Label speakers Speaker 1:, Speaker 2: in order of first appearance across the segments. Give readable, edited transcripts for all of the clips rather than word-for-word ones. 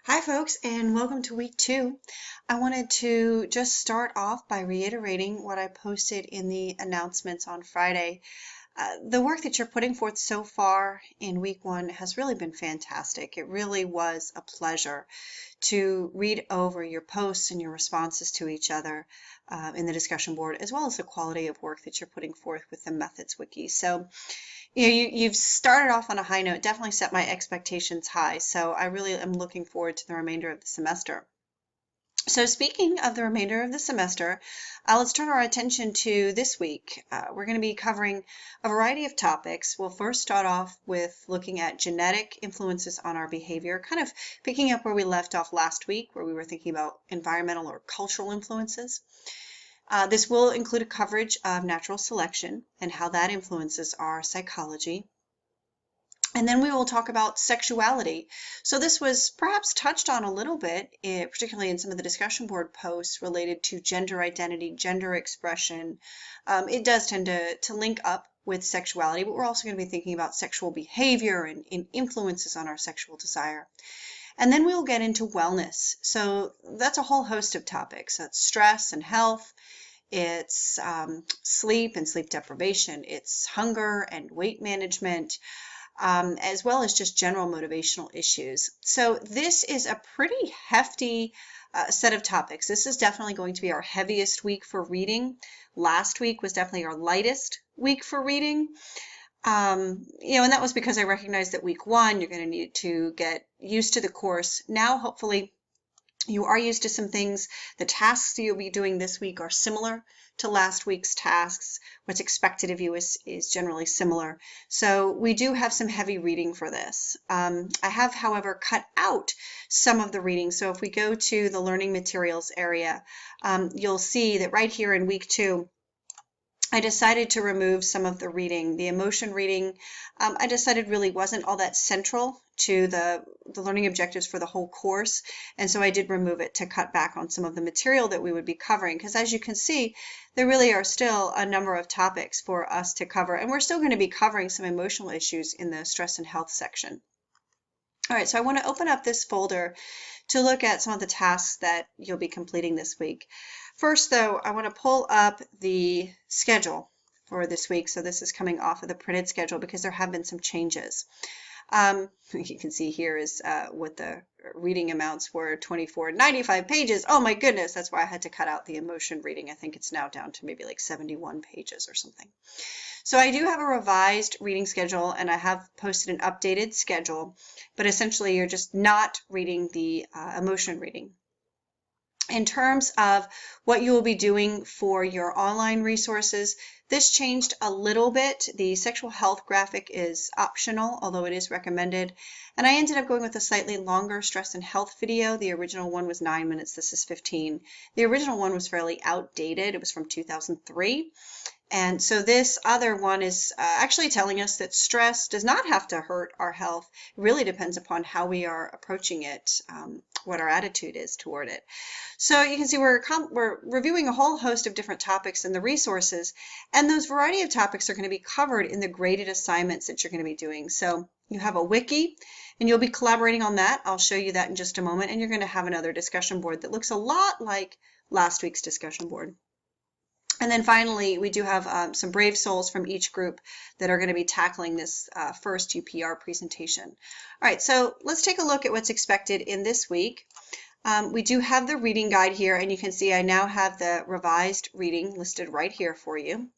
Speaker 1: Hi folks, and welcome to week 2. I wanted to just start off by reiterating what I posted in the announcements on Friday. The work that you're putting forth so far in week 1 has really been fantastic. It really was a pleasure to read over your posts and your responses to each other in the discussion board, as well as the quality of work that you're putting forth with the methods wiki. So you've started off on a high note, definitely set my expectations high. So I really am looking forward to the remainder of the semester. So speaking of the remainder of the semester, let's turn our attention to this week. We're going to be covering a variety of topics. We'll first start off with looking at genetic influences on our behavior, kind of picking up where we left off last week, where we were thinking about environmental or cultural influences. This will include a coverage of natural selection and how that influences our psychology. And then we will talk about sexuality. So this was perhaps touched on a little bit, particularly in some of the discussion board posts related to gender identity, gender expression. It does tend to link up with sexuality, but we're also going to be thinking about sexual behavior and influences on our sexual desire. And then we'll get into wellness. So that's a whole host of topics. That's stress and health. It's sleep and sleep deprivation. It's hunger and weight management. As well as just general motivational issues. So this is a pretty hefty set of topics. This is definitely going to be our heaviest week for reading. Last week was definitely our lightest week for reading. And that was because I recognized that week 1, you're going to need to get used to the course. Now, hopefully, you are used to some things. The tasks you'll be doing this week are similar to last week's tasks. What's expected of you is generally similar. So we do have some heavy reading for this. I have, however, cut out some of the reading. So if we go to the learning materials area, you'll see that right here in week 2, I decided to remove some of the reading. The emotion reading, I decided really wasn't all that central to the learning objectives for the whole course. And so I did remove it to cut back on some of the material that we would be covering. Because as you can see, there really are still a number of topics for us to cover. And we're still going to be covering some emotional issues in the stress and health section. All right, so I want to open up this folder to look at some of the tasks that you'll be completing this week. First, though, I want to pull up the schedule for this week. So this is coming off of the printed schedule because there have been some changes. You can see here is what the reading amounts were, 94.95 pages. Oh my goodness, that's why I had to cut out the emotion reading. I think it's now down to maybe like 71 pages or something. So I do have a revised reading schedule, and I have posted an updated schedule, but essentially you're just not reading the emotion reading. In terms of what you will be doing for your online resources, this changed a little bit. The sexual health graphic is optional, although it is recommended. And I ended up going with a slightly longer stress and health video. The original one was 9 minutes. This is 15. The original one was fairly outdated. It was from 2003. And so this other one is actually telling us that stress does not have to hurt our health. It really depends upon how we are approaching it, what our attitude is toward it. So you can see we're reviewing a whole host of different topics in the resources, and those variety of topics are going to be covered in the graded assignments that you're going to be doing. So you have a wiki, and you'll be collaborating on that. I'll show you that in just a moment, and you're going to have another discussion board that looks a lot like last week's discussion board. And then finally, we do have some brave souls from each group that are going to be tackling this first UPR presentation. All right, so let's take a look at what's expected in this week. We do have the reading guide here, and you can see I now have the revised reading listed right here for you.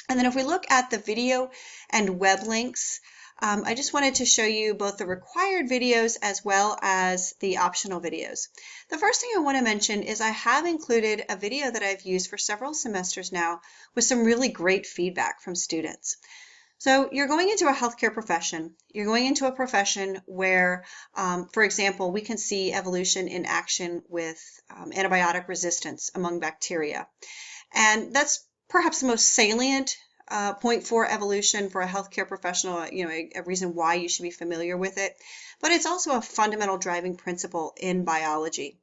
Speaker 1: And then if we look at the video and web links, I just wanted to show you both the required videos as well as the optional videos. The first thing I want to mention is I have included a video that I've used for several semesters now with some really great feedback from students. So you're going into a healthcare profession. You're going into a profession where, for example, we can see evolution in action with antibiotic resistance among bacteria. And that's perhaps the most salient point for evolution for a healthcare professional, a reason why you should be familiar with it. But it's also a fundamental driving principle in biology.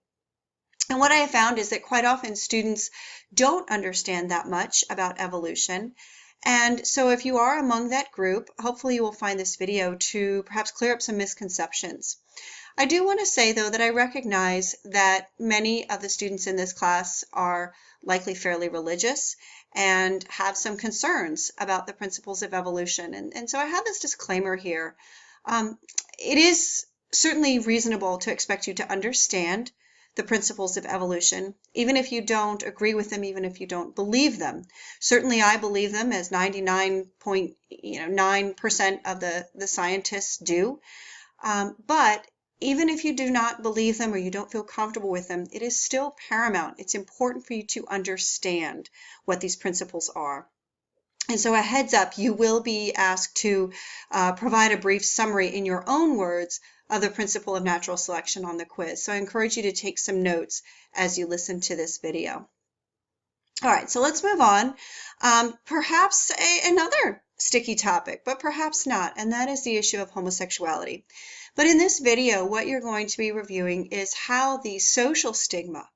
Speaker 1: And what I have found is that quite often students don't understand that much about evolution. And so if you are among that group, hopefully you will find this video to perhaps clear up some misconceptions. I do want to say, though, that I recognize that many of the students in this class are likely fairly religious and have some concerns about the principles of evolution. And so I have this disclaimer here. It is certainly reasonable to expect you to understand the principles of evolution, even if you don't agree with them, even if you don't believe them. Certainly I believe them, as 99.9% of the scientists do. But even if you do not believe them or you don't feel comfortable with them, it is still paramount. It's important for you to understand what these principles are. And so a heads up, you will be asked to provide a brief summary in your own words of the principle of natural selection on the quiz. So I encourage you to take some notes as you listen to this video. All right, so let's move on. Perhaps another sticky topic, but perhaps not, and that is the issue of homosexuality. But in this video, what you're going to be reviewing is how the social stigma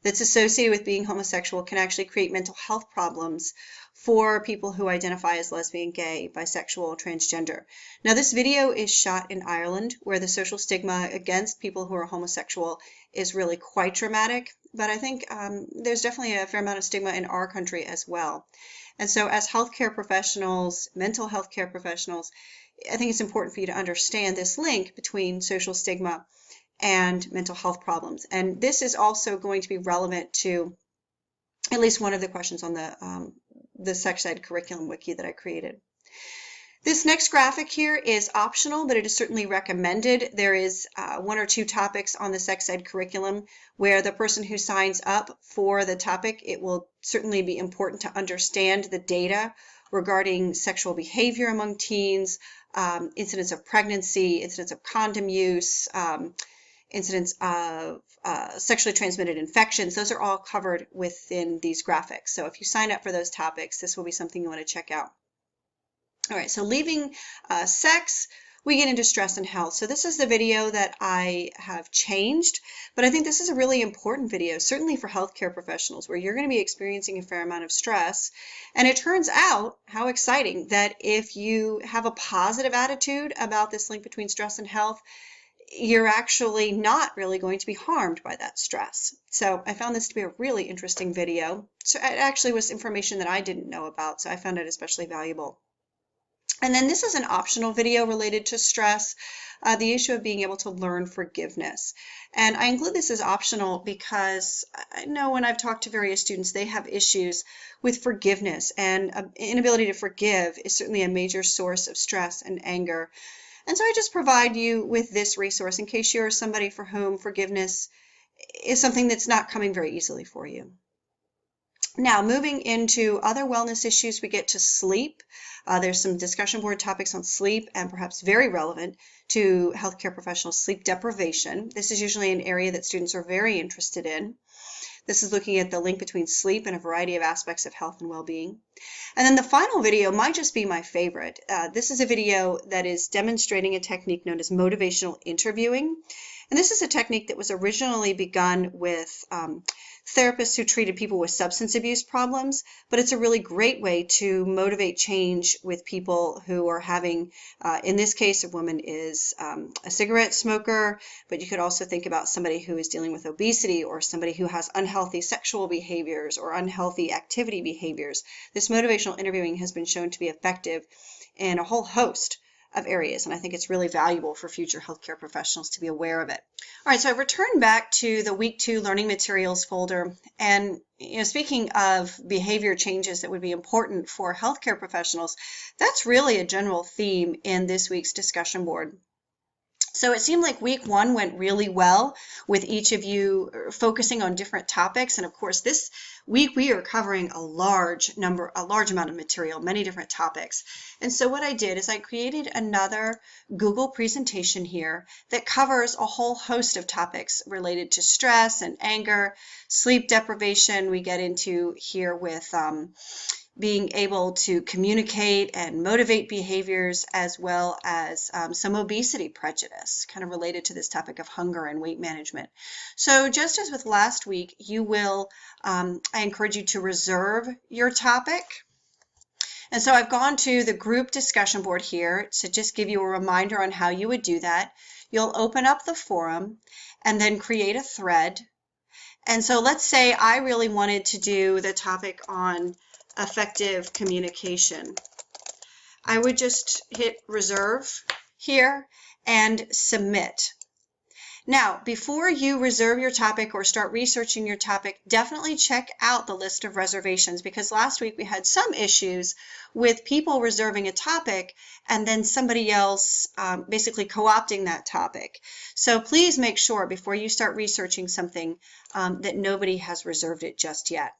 Speaker 1: that's associated with being homosexual can actually create mental health problems for people who identify as lesbian, gay, bisexual, or transgender. Now, this video is shot in Ireland, where the social stigma against people who are homosexual is really quite dramatic, but I think there's definitely a fair amount of stigma in our country as well. And so as healthcare professionals, mental health care professionals, I think it's important for you to understand this link between social stigma and mental health problems. And this is also going to be relevant to at least one of the questions on the sex ed curriculum wiki that I created. This next graphic here is optional, but it is certainly recommended. There is one or two topics on the sex ed curriculum where the person who signs up for the topic, it will certainly be important to understand the data regarding sexual behavior among teens, incidents of pregnancy, incidents of condom use, incidents of sexually transmitted infections. Those are all covered within these graphics. So if you sign up for those topics, this will be something you want to check out. All right, so leaving sex, we get into stress and health. So this is the video that I have changed, but I think this is a really important video, certainly for healthcare professionals, where you're going to be experiencing a fair amount of stress. And it turns out, how exciting, that if you have a positive attitude about this link between stress and health, you're actually not really going to be harmed by that stress. So I found this to be a really interesting video. So it actually was information that I didn't know about, so I found it especially valuable. And then this is an optional video related to stress, the issue of being able to learn forgiveness. And I include this as optional because I know when I've talked to various students, they have issues with forgiveness, and inability to forgive is certainly a major source of stress and anger. And so I just provide you with this resource in case you're somebody for whom forgiveness is something that's not coming very easily for you. Now, moving into other wellness issues, we get to sleep. There's some discussion board topics on sleep, and perhaps very relevant to healthcare professionals, sleep deprivation. This is usually an area that students are very interested in. This is looking at the link between sleep and a variety of aspects of health and well-being. And then the final video might just be my favorite. This is a video that is demonstrating a technique known as motivational interviewing. And this is a technique that was originally begun with therapists who treated people with substance abuse problems, but it's a really great way to motivate change with people who are having, in this case, a woman is a cigarette smoker, but you could also think about somebody who is dealing with obesity or somebody who has unhealthy sexual behaviors or unhealthy activity behaviors. This motivational interviewing has been shown to be effective in a whole host of areas, and I think it's really valuable for future healthcare professionals to be aware of it. All right, so I've returned back to the Week 2 Learning Materials folder, and speaking of behavior changes that would be important for healthcare professionals, that's really a general theme in this week's discussion board. So it seemed like week 1 went really well with each of you focusing on different topics. And of course, this week we are covering a large amount of material, many different topics. And so what I did is I created another Google presentation here that covers a whole host of topics related to stress and anger, sleep deprivation. We get into here with being able to communicate and motivate behaviors, as well as some obesity prejudice, kind of related to this topic of hunger and weight management. So just as with last week, you will, I encourage you to reserve your topic. And so I've gone to the group discussion board here to just give you a reminder on how you would do that. you'll open up the forum and then create a thread. And so let's say I really wanted to do the topic on effective communication. I would just hit reserve here and submit. Now, before you reserve your topic or start researching your topic, definitely check out the list of reservations, because last week we had some issues with people reserving a topic and then somebody else basically co-opting that topic. So please make sure before you start researching something that nobody has reserved it just yet.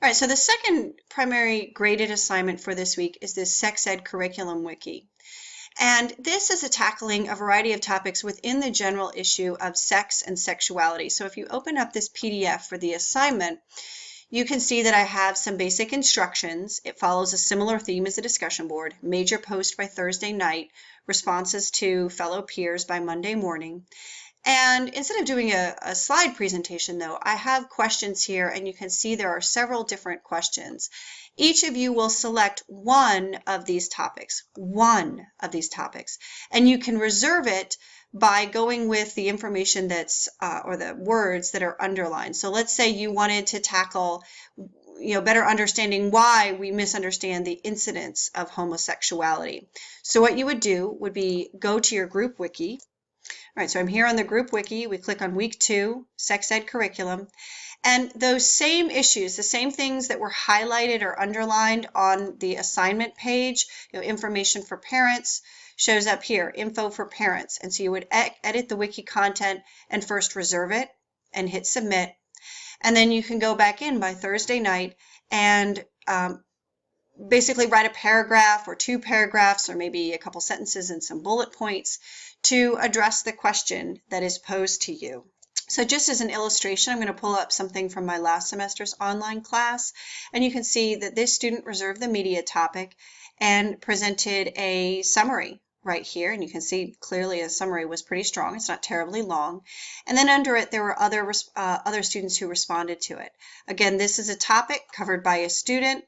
Speaker 1: All right, so the second primary graded assignment for this week is this Sex Ed Curriculum Wiki. And this is a tackling a variety of topics within the general issue of sex and sexuality. So if you open up this PDF for the assignment, you can see that I have some basic instructions. It follows a similar theme as the discussion board, major post by Thursday night, responses to fellow peers by Monday morning. And instead of doing a slide presentation, though, I have questions here, and you can see there are several different questions. Each of you will select one of these topics, and you can reserve it by going with the information that's, or the words that are underlined. So let's say you wanted to tackle, better understanding why we misunderstand the incidence of homosexuality. So what you would do would be go to your group wiki. All right, so I'm here on the group wiki. We click on week 2, Sex Ed Curriculum. And those same issues, the same things that were highlighted or underlined on the assignment page, information for parents, shows up here, info for parents. And so you would edit the wiki content and first reserve it and hit submit. And then you can go back in by Thursday night and basically write a paragraph or 2 paragraphs or maybe a couple sentences and some bullet points to address the question that is posed to you. So just as an illustration, I'm going to pull up something from my last semester's online class, and you can see that this student reserved the media topic and presented a summary right here, and you can see clearly a summary was pretty strong. It's not terribly long. And then under it, there were other students who responded to it. Again, this is a topic covered by a student,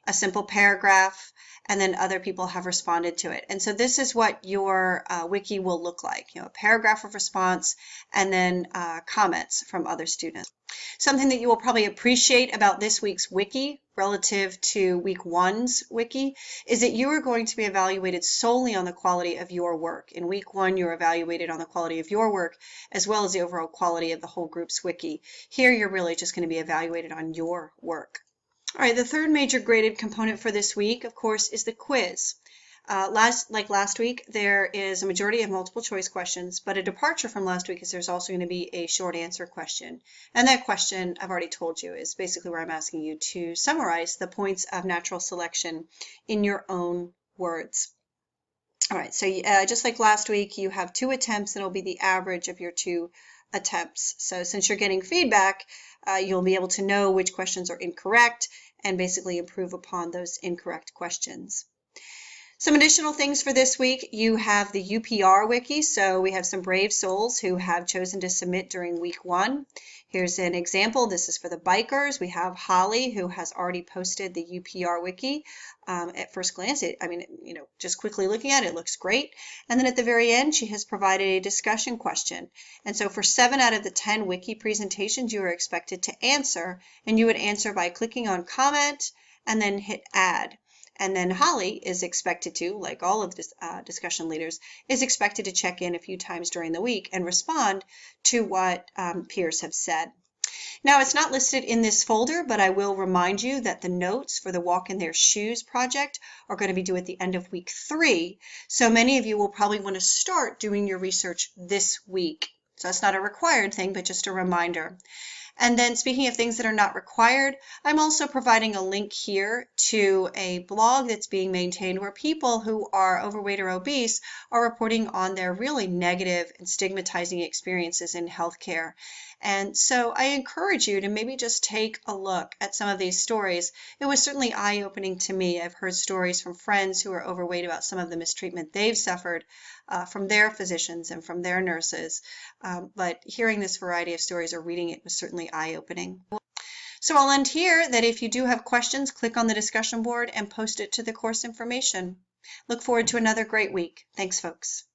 Speaker 1: a simple paragraph, and then other people have responded to it. And so this is what your wiki will look like, a paragraph of response and then comments from other students. Something that you will probably appreciate about this week's wiki relative to week 1's wiki is that you are going to be evaluated solely on the quality of your work. In week 1, you're evaluated on the quality of your work as well as the overall quality of the whole group's wiki. Here, you're really just going to be evaluated on your work. All right, the third major graded component for this week, of course, is the quiz. Like last week, there is a majority of multiple choice questions, but a departure from last week is there's also going to be a short answer question. And that question, I've already told you, is basically where I'm asking you to summarize the points of natural selection in your own words. All right, so just like last week, you have 2 attempts, and it'll be the average of your 2 attempts. So since you're getting feedback, you'll be able to know which questions are incorrect and basically improve upon those incorrect questions. Some additional things for this week, you have the UPR wiki. So we have some brave souls who have chosen to submit during week 1. Here's an example. This is for the bikers. We have Holly, who has already posted the UPR wiki. At first glance, just quickly looking at it, looks great. And then at the very end, she has provided a discussion question. And so for 7 out of the 10 wiki presentations, you are expected to answer, and you would answer by clicking on comment and then hit add. And then Holly is expected to, like all of this discussion leaders, is expected to check in a few times during the week and respond to what peers have said. Now, it's not listed in this folder, but I will remind you that the notes for the Walk in Their Shoes project are going to be due at the end of week 3. So many of you will probably want to start doing your research this week. So that's not a required thing, but just a reminder. And then speaking of things that are not required, I'm also providing a link here to a blog that's being maintained where people who are overweight or obese are reporting on their really negative and stigmatizing experiences in healthcare. And so I encourage you to maybe just take a look at some of these stories. It was certainly eye-opening to me. I've heard stories from friends who are overweight about some of the mistreatment they've suffered from their physicians and from their nurses. But hearing this variety of stories or reading it was certainly eye-opening. So I'll end here that if you do have questions, click on the discussion board and post it to the course information. Look forward to another great week. Thanks, folks.